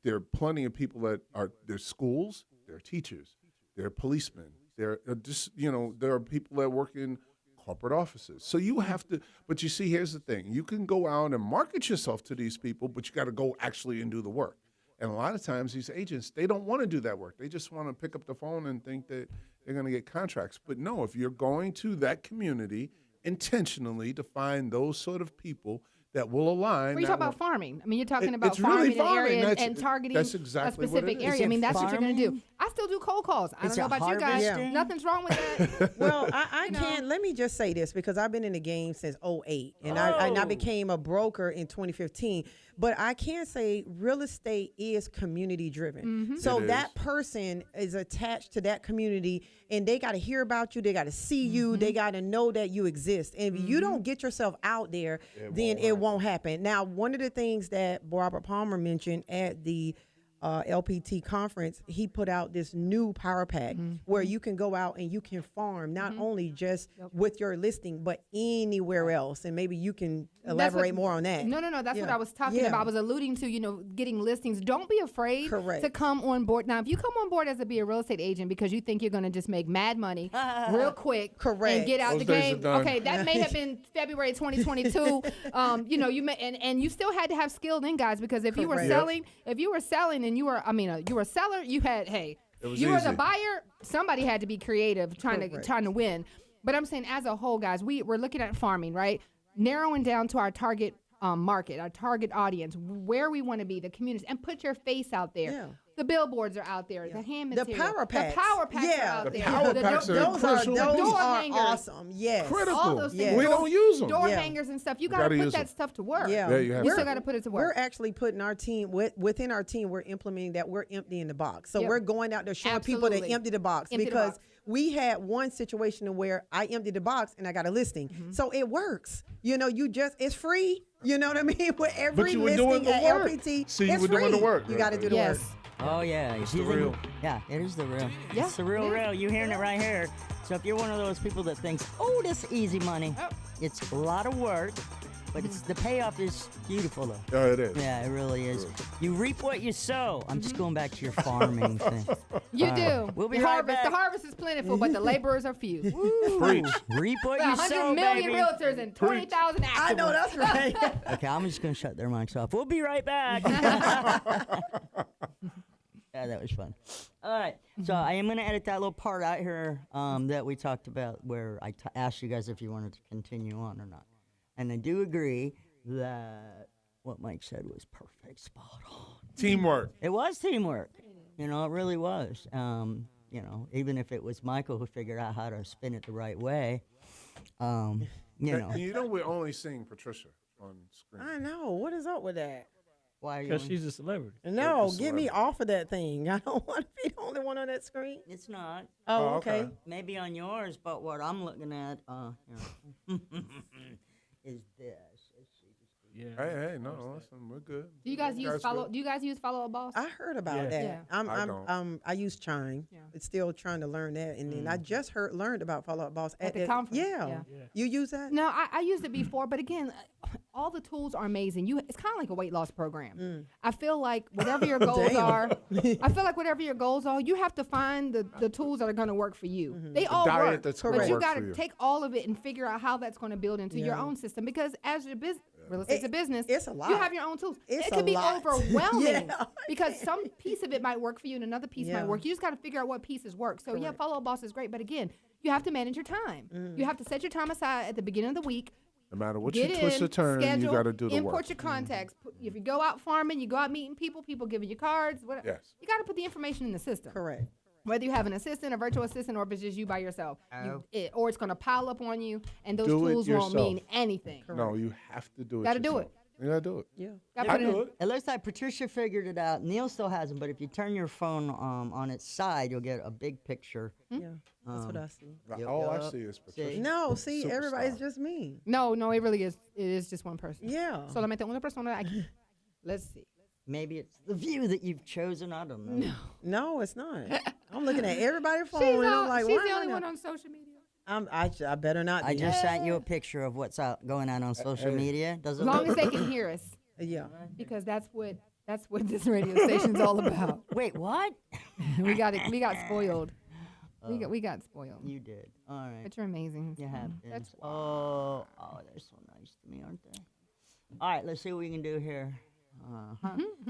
there are plenty of people that there's schools, there are teachers, there are policemen, there are people that work in corporate offices. So you have to, but you see, here's the thing. You can go out and market yourself to these people, but you got to go actually and do the work. And a lot of times these agents, they don't want to do that work. They just want to pick up the phone and think that they're going to get contracts. But no, if you're going to that community intentionally to find those sort of people that will align. When you talk about farming, I mean, you're talking about it's really farming in farming. areas and targeting that's exactly a specific what it is. area. I mean, that's what you're going to do. farming? I still do cold calls. I Is don't know it about you guys. harvesting? Nothing's wrong with that. Well, I You know. can't. Let me just say this because I've been in the game since '08, and I became a broker in 2015. But I can say real estate is community driven. So It that is. person is attached to that community, and they got to hear about you. They got to see you. They got to know that you exist. And if you don't get yourself out there, then it won't happen. Now, one of the things that Robert Palmer mentioned at the LPT conference, he put out this new power pack where you can go out and you can farm not only just with your listing, but anywhere else. And maybe you can elaborate more on that. No. That's what Yeah. I was talking Yeah. about. I was alluding to, getting listings. Don't be afraid Correct. to come on board. Now, if you come on board as be a real estate agent because you think you're going to just make mad money real quick and Correct. get out Those the days game. are done. Okay, that may have been February 2022. You may, and you still had to have skilled in guys because if you were Correct. selling and you were a seller, you had, It was you were the easy. buyer, somebody had to be creative trying Correct. to win. But I'm saying as a whole, guys, we're looking at farming, right? Narrowing down to our target market, our target audience, where we want to be, the communities, and put your face out there. Yeah. The billboards are out there, the hand The material. power packs. The power packs Yeah. are out The there. power packs are Those are crucial. those Door are hangers. awesome. Yes. Critical. All those things. Yeah. We don't use them. Door Yeah. hangers and stuff. You got to gotta put use that them. stuff to work. Yeah. Yeah, you have You to. still got to put it to We're work. actually putting our team within our team. We're implementing that. We're emptying the box. So Yep. we're going out there showing people Absolutely. to empty the box Empty the because box. we had one situation where I emptied the box and I got a listing. Mm-hmm. So it works. It's free. You know what I mean? With every you were doing listing the at work. LPT, See, you it's were doing the free. work. You got to do the Yes. work. Oh yeah, It's you the think- real. Yeah, it is the real. Yeah, It's the real, it is. real. You hearing it right here. So if you're one of those people that thinks, "Oh, this easy money," Oh. it's a lot of work, but it's the payoff is beautiful though. Oh, it is. Yeah, it really is. You reap what you sow. I'm just going back to your farming thing. You do. We'll be the right harvest. back. The harvest is plentiful, but the laborers are few. Preach. Reap what Got you 100 sow, million baby. realtors and 20,000 active I know ones. that's right. Okay, I'm just gonna shut their mics off. We'll be right back. Yeah, that was fun. All right, so I am gonna edit that little part out here that we talked about where I asked you guys if you wanted to continue on or not, and I do agree that what Mike said was perfect, spot on. Teamwork. It was teamwork. You know, it really was. Even if it was Michael who figured out how to spin it the right way, you know. And you know we're only seeing Patricia on screen. I know. What is up with that? Why are you? Because she's a celebrity. No, the get me celebrity. off of that thing. I don't want to be the only one on that screen. It's not. Oh, Oh, okay. okay. Maybe on yours, but what I'm looking at is this. Yeah. Hey, no, listen, we're good. Do you guys use follow? good. Do you guys use Follow Up Boss? I heard about Yeah. that. Yeah. I don't. I use Chime. Yeah. It's still trying to learn that, and then I just learned about Follow Up Boss At the conference. Yeah. Yeah. You use that? No, I used it before, but again, all the tools are amazing. It's kind of like a weight loss program. I feel like whatever your goals Damn. are, you have to find the tools that are going to work for you. They all diet work, that's but gonna you work got for to you. take all of it and figure out how that's going to build into your Yeah. own system. Because as your business, real estate's a business, it's a lot. You have your own tools. It's it can a be lot. overwhelming Yeah. because some piece of it might work for you and another piece Yeah. might work. You just got to figure out what pieces work. So yeah, Correct. Follow Up Boss is great, but again, you have to manage your time. You have to set your time aside at the beginning of the week. No matter what Get you twist in, or turn, schedule, you got to do the import work. your contacts. If you go out farming, you go out meeting people giving you cards. Whatever. Yes. You got to put the information in the system. Correct. Whether you have an assistant, a virtual assistant, or if it's just you by yourself. Oh. Or it's going to pile up on you, and those Do it tools won't yourself. mean anything. No, you have to do it. Gotta do yourself. You gotta do it. Yeah. Gotta I put do in- it. It looks like Patricia figured it out. Neil still hasn't, but if you turn your phone on its side, you'll get a big picture. Yeah. That's what I see. All I Yup. see is See? Patricia. No, see, Superstar. everybody's just me. No, it really is. It is just one person. Yeah. Solamente una persona aquí. Let's see. Maybe it's the view that you've chosen. I don't know. No, it's not. I'm looking at everybody's phone, She's, and I'm like, she's why the am I only not- one on social media. I better not. I be. just sent you a picture of what's going on social media. Does it As long look? as they can hear us, Yeah. because that's what this radio station's all about. Wait, what? We got spoiled. We got spoiled. You did. All right. But you're amazing. You have. That's Oh, they're so nice to me, aren't they? All right, let's see what we can do here.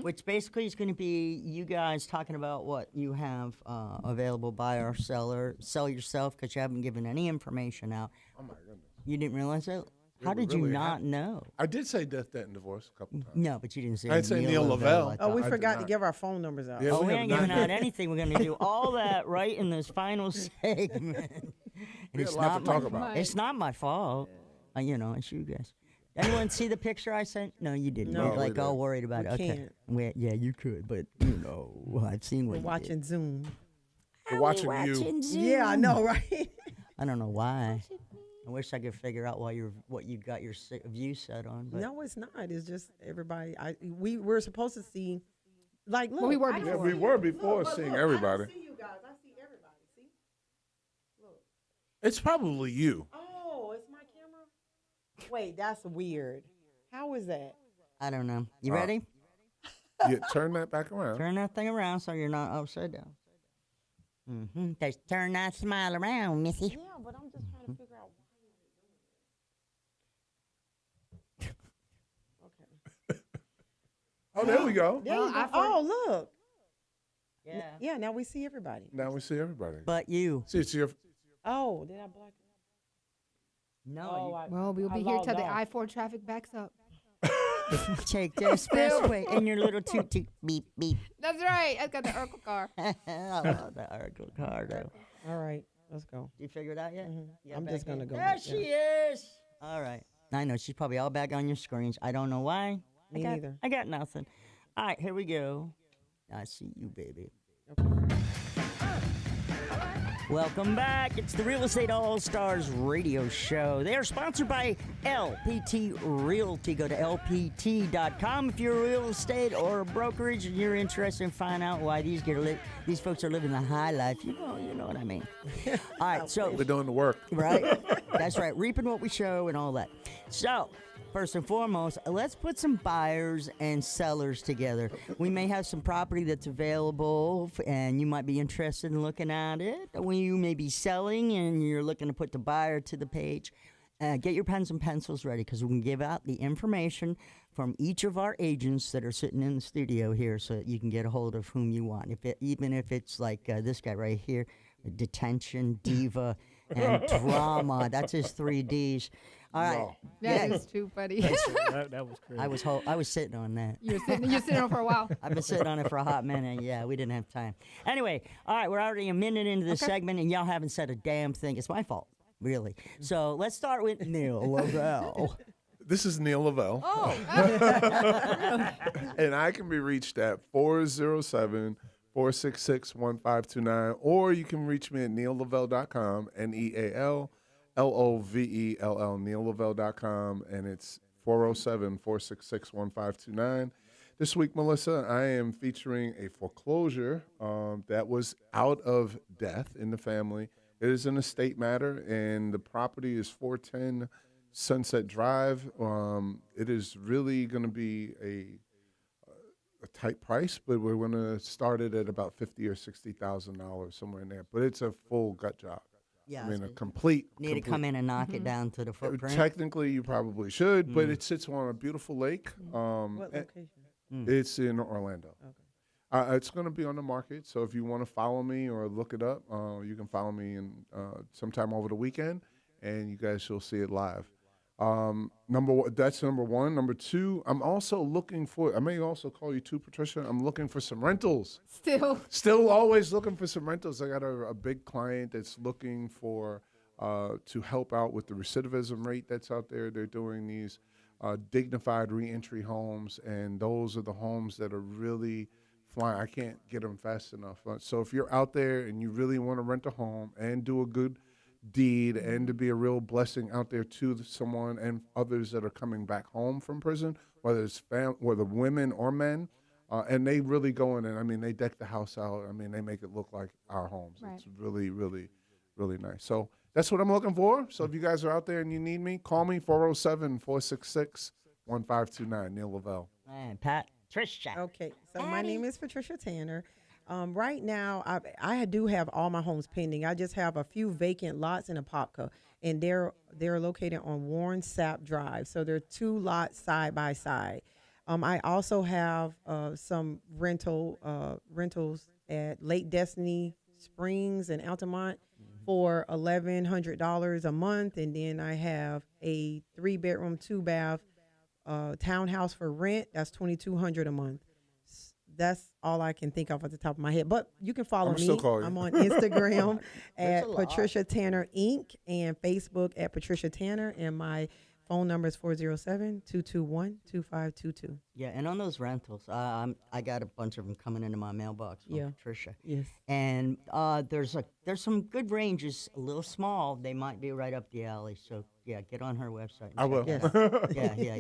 Which basically is going to be you guys talking about what you have available, buy or seller, sell yourself, because you haven't given any information out. Oh my goodness. You didn't realize that? Yeah, How we did you really not have- know? I did say death, debt, and divorce a couple times. No, but you didn't say I didn't say Neil Lavelle. I Oh, thought. we I did forgot to not. give our phone numbers out. Yeah, Oh, we have ain't not giving out yet. anything. We're going to do all that right in this final segment. And We had it's a lot not to my talk about. It's not my fault. It's you guys. Anyone see the picture I sent? No, you didn't. No, You're we like all didn't. worried about We it. Okay. can't. Yeah, you could, but I've seen We're what you watching Zoom. We're watching you. Yeah, I know, right? I don't know why. I wish I could figure out what you got your view set on. But No, it's not. It's just everybody. We were supposed to see, like, look. Well, we were I don't Yeah, before. we were before Look, seeing look, everybody. I don't see you guys. I see everybody. See? Look. It's probably you. Oh, it's my camera. Wait, that's weird. How is that? I don't know. You ready? You turn that back around. Turn that thing around so you're not upside down. Just turn that smile around, Missy. Yeah, but I'm just trying to figure out. Okay. Oh, there we go. There Well, you go. I for- Oh, look. Yeah. Yeah, now we see everybody. Now we see everybody. But you. See, it's your. Oh, did I block it? No. Well, we'll be here logged till the off. I-4 traffic backs up. You take the expressway in your little toot beep beep. That's right. I got the Urkel car. I love that Urkel car though. All right, let's go. You figured it out yet? You got I'm back just gonna in? go There back, she is. All right. I know she's probably all back on your screens. I don't know why. Me neither. I got nothing. All right, here we go. I see you, baby. Welcome back. It's the Real Estate All-Stars radio show. They are sponsored by LPT Realty. Go to lpt.com if you're a real estate or a brokerage and you're interested in finding out why these folks are living the high life. You know what I mean. All right, so We're doing the work. right? That's right. Reaping what we show and all that. So, first and foremost, let's put some buyers and sellers together. We may have some property that's available and you might be interested in looking at it. When you may be selling and you're looking to put the buyer to the page, get your pens and pencils ready because we can give out the information from each of our agents that are sitting in the studio here so that you can get a hold of whom you want. Even if it's like this guy right here, detention, diva, and drama. That's his 3 Ds. All right. No. That is too funny. That was crazy. I was sitting on that. You're sitting on for a while. I've been sitting on it for a hot minute. Yeah, we didn't have time. Anyway, all right, we're already a minute into the segment, and y'all haven't said a damn thing. It's my fault, really. So let's start with Neil Lavelle. This is Neil Lavelle. Oh, And I can be reached at 407-466-1529, or you can reach me at neillavelle.com, NEALLOVELL, neillavelle.com, and it's 407-466-1529. This week, Melissa, I am featuring a foreclosure that was out of death in the family. It is an estate matter, and the property is 410 Sunset Drive. It is really going to be a tight price, but we're going to start it at about $50,000 or $60,000, somewhere in there. But it's a full gut job. Yeah, I mean, so a complete. need to come in and knock it down to the footprint. Technically, you probably should, but it sits on a beautiful lake. What location? It's in Orlando. It's going to be on the market, so if you want to follow me or look it up, you can follow me in sometime over the weekend, and you guys will see it live. That's number one. Number two, I'm also looking for. I may also call you too, Patricia. I'm looking for some rentals. still. Always looking for some rentals. I got a big client that's looking for to help out with the recidivism rate that's out there. They're doing these dignified reentry homes, and those are the homes that are really flying. I can't get them fast enough. So if you're out there and you really want to rent a home and do a good deed and to be a real blessing out there to someone and others that are coming back home from prison, whether it's whether women or men, and they really go in and, I mean, they deck the house out. I mean, they make it look like our homes. Right. It's really, really, really nice. So that's what I'm looking for. So if you guys are out there and you need me, call me, 407-466-1529, Neil Lavelle. Man, Pat, Trisha. Okay, so my name is Patricia Tanner. Right now, I do have all my homes pending. I just have a few vacant lots in Apopka, and they're located on Warren Sapp Drive. So they're 2 lots side by side. I also have some rentals at Lake Destiny Springs in Altamont for $1,100 a month, and then I have a 3-bedroom, 2-bath townhouse for rent. That's $2,200 a month. That's all I can think of at the top of my head. But you can follow me. I'm on Instagram at Patricia Tanner Inc. and Facebook at Patricia Tanner, and my phone number is 407-221-2522. Yeah, and on those rentals, I got a bunch of them coming into my mailbox from Patricia. Yes. And there's some good ranges, a little small. They might be right up the alley. So yeah, get on her website. I will. Yeah. I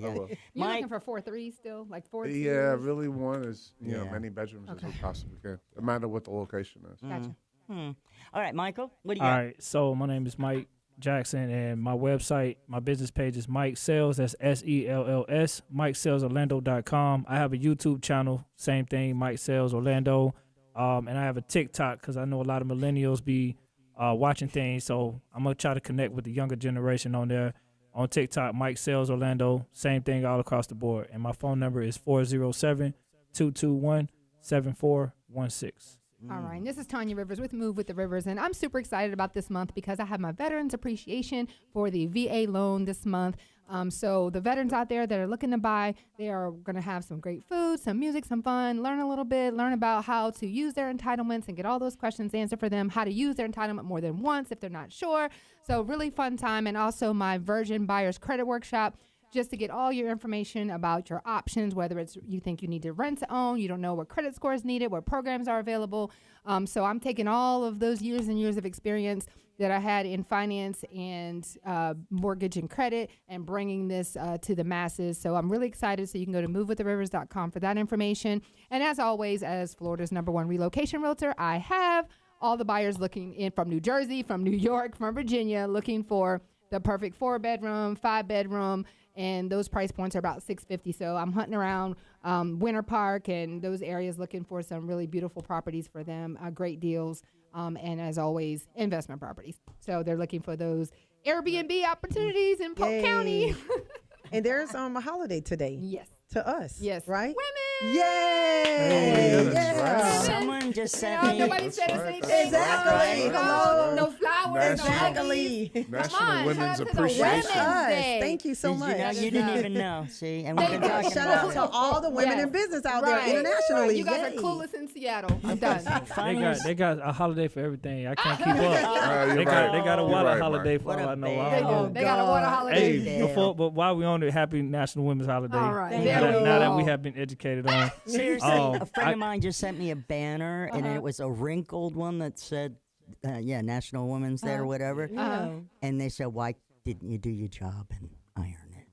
will. You're looking for 4-3 still, like 4 Yeah, really want as many bedrooms as we possibly can, no matter what the location is. Gotcha. All right, Michael, what do you All got? right, so my name is Mike Jackson, and my website, my business page is Mike Sells. That's SELLS. MikeSellsOrlando.com. I have a YouTube channel, same thing, Mike Sells Orlando, and I have a TikTok because I know a lot of millennials be watching things, so I'm gonna try to connect with the younger generation on there. On TikTok, Mike Sells Orlando, same thing all across the board, and my phone number is 407-221-7416. All right, and this is Tanya Rivers with Move with the Rivers, and I'm super excited about this month because I have my Veterans Appreciation for the VA loan this month. So the veterans out there that are looking to buy, they are going to have some great food, some music, some fun, learn a little bit, learn about how to use their entitlements and get all those questions answered for them, how to use their entitlement more than once if they're not sure. So really fun time, and also my Virgin Buyers Credit Workshop, just to get all your information about your options, whether it's you think you need to rent to own, you don't know what credit score is needed, what programs are available. So I'm taking all of those years and years of experience that I had in finance and mortgage and credit and bringing this to the masses. So I'm really excited. So you can go to movewiththerivers.com for that information. And as always, as Florida's #1 relocation realtor, I have all the buyers looking in from New Jersey, from New York, from Virginia, looking for the perfect 4-bedroom, 5-bedroom, and those price points are about $650. So I'm hunting around Winter Park and those areas looking for some really beautiful properties for them, great deals, and as always, investment properties. So they're looking for those Airbnb opportunities in Polk County. And there's a holiday today. Yes. To us. Yes. Right? Women. Yay! Right. Someone just sent me. Nobody said us anything. Exactly. No flowers. Exactly. National Women's shout out to the Appreciation. Women's Day. Thank you so much. You didn't even know. See, and we've been talking Shout about out to all the women in business out there Right. internationally. You guys Yay. are clueless in Seattle. I'm done. They got a holiday for everything. I can't keep up. You're They got a You're water right, holiday Mike. for What all a I know. band. I They don't do. know. They got a water holiday. Hey, but while we on the happy National Women's Holiday, All right. Thank now, you. that, now that we have been educated on, Seriously, a friend I- of mine just sent me a banner, and it was a wrinkled one that said, National Women's Day or whatever. And they said, why didn't you do your job and iron it?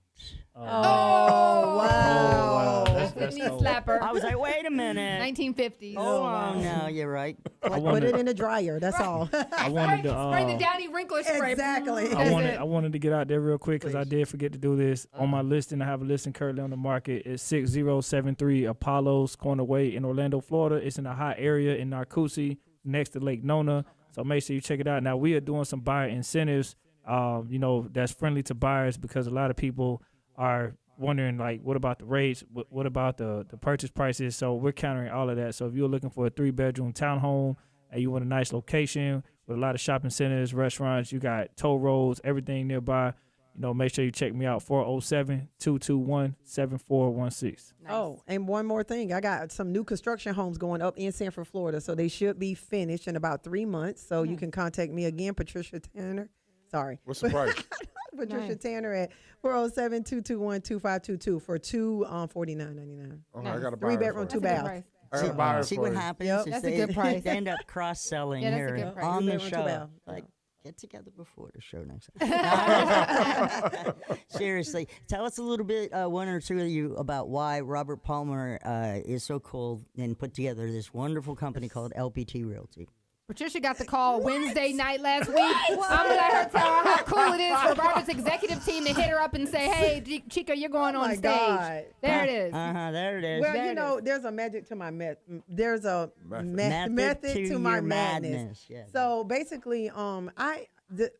Oh, wow. That's a knee slapper. I was like, wait a minute. 1950s. Oh, no, you're right. Put it in the dryer. That's all. I wanted to. Spray the Downy wrinkler spray. Exactly. I wanted to get out there real quick because I did forget to do this. On my listing, I have a listing currently on the market. It's 6073 Apollo's Corner Way in Orlando, Florida. It's in a hot area in Narcoossee next to Lake Nona. So make sure you check it out. Now, we are doing some buyer incentives, that's friendly to buyers because a lot of people are wondering, like, what about the rates? What about the purchase prices? So we're countering all of that. So if you're looking for a 3-bedroom townhome and you want a nice location with a lot of shopping centers, restaurants, you got toll roads, everything nearby, make sure you check me out, 407-221-7416. Oh, and one more thing. I got some new construction homes going up in Sanford, Florida. So they should be finished in about 3 months. So you can contact me again, Patricia Tanner. Sorry. What's the price? Patricia Tanner at 407-221-2522 for $249.99. Oh, I got a buyer 3-bedroom, for you. 2-bath. I got a buyer See for what you. happens? Yep. is That's a they, good price. They end up cross-selling Yeah, that's a here good price. on the 3-bedroom, show. 2-bath. Like, get together before the show next time. Seriously, tell us a little bit, one or two of you, about why Robert Palmer is so cool and put together this wonderful company called LPT Realty. Patricia got the call Wednesday night last week. I'm going to let her tell her how cool it is for Robert's executive team to hit her up and say, hey, Chica, you're going on my stage. God. There it is. There it is. Well, There it is. there's a magic to my there's a Method. method to my your madness. Yeah. So basically, I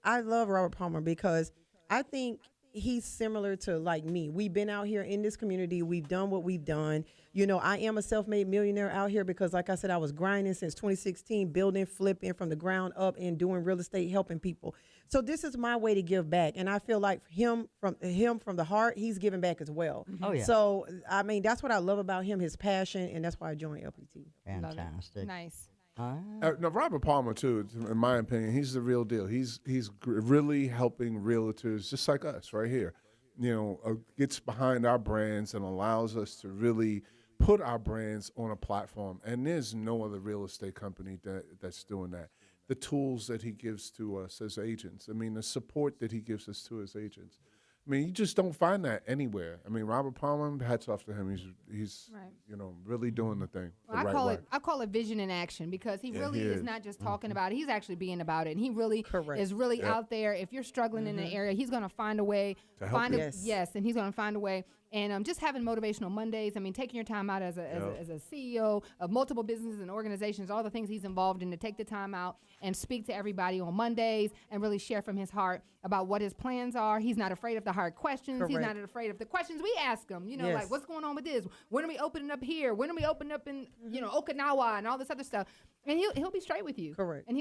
love Robert Palmer because I think he's similar to like me. We've been out here in this community. We've done what we've done. You know, I am a self-made millionaire out here because, like I said, I was grinding since 2016, building, flipping from the ground up and doing real estate, helping people. So this is my way to give back. And I feel like him from the heart, he's giving back as well. Oh, yeah. So, I mean, that's what I love about him, his passion, and that's why I joined LPT. Fantastic. Nice. Now, Robert Palmer, too, in my opinion, he's the real deal. He's really helping realtors just like us right here. You know, gets behind our brands and allows us to really put our brands on a platform. And there's no other real estate company that's doing that. The tools that he gives to us as agents. I mean, the support that he gives us to as agents. I mean, you just don't find that anywhere. I mean, Robert Palmer, hats off to him. He's Right. you know, really doing the thing the Well, right way. I call it vision in action because he really he is is. not just talking about it. He's actually being about it. And he really Correct. is really out there. If you're struggling in an area, he's going to find a way. To help you. Yes. And he's going to find a way. And just having motivational Mondays. I mean, taking your time out as a CEO of multiple businesses and organizations, all the things he's involved in, to take the time out and speak to everybody on Mondays and really share from his heart about what his plans are. He's not afraid of the hard questions. He's Correct. not afraid of the questions we ask him. You know, Yes. like what's going on with this? When are we opening up here? When are we opening up in Okinawa and all this other stuff? And he'll be straight with you. Correct. And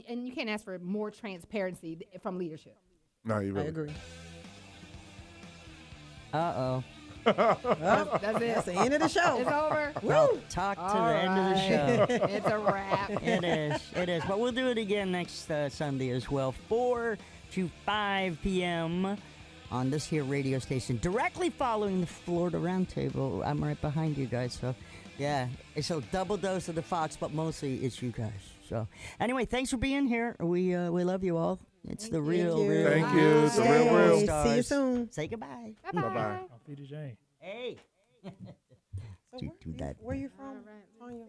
and you can't ask for more transparency from leadership. No, you I really. agree. Uh-oh. That's it. That's the end of the show. It's over. Well, talk to All the end of the show. right. It's a wrap. It is. It is. But we'll do it again next Sunday as well, 4 to 5 p.m. on this here radio station, directly following the Florida Roundtable. I'm right behind you guys. So, yeah, it's a double dose of the Fox, but mostly it's you guys. So, anyway, thanks for being here. We love you all. It's the real, you. real. Thank you. It's the real, real. See you Stars. soon. Say goodbye. Bye-bye. Bye-bye. Peter Jane. Hey. So Do that. Where you from, Tanya?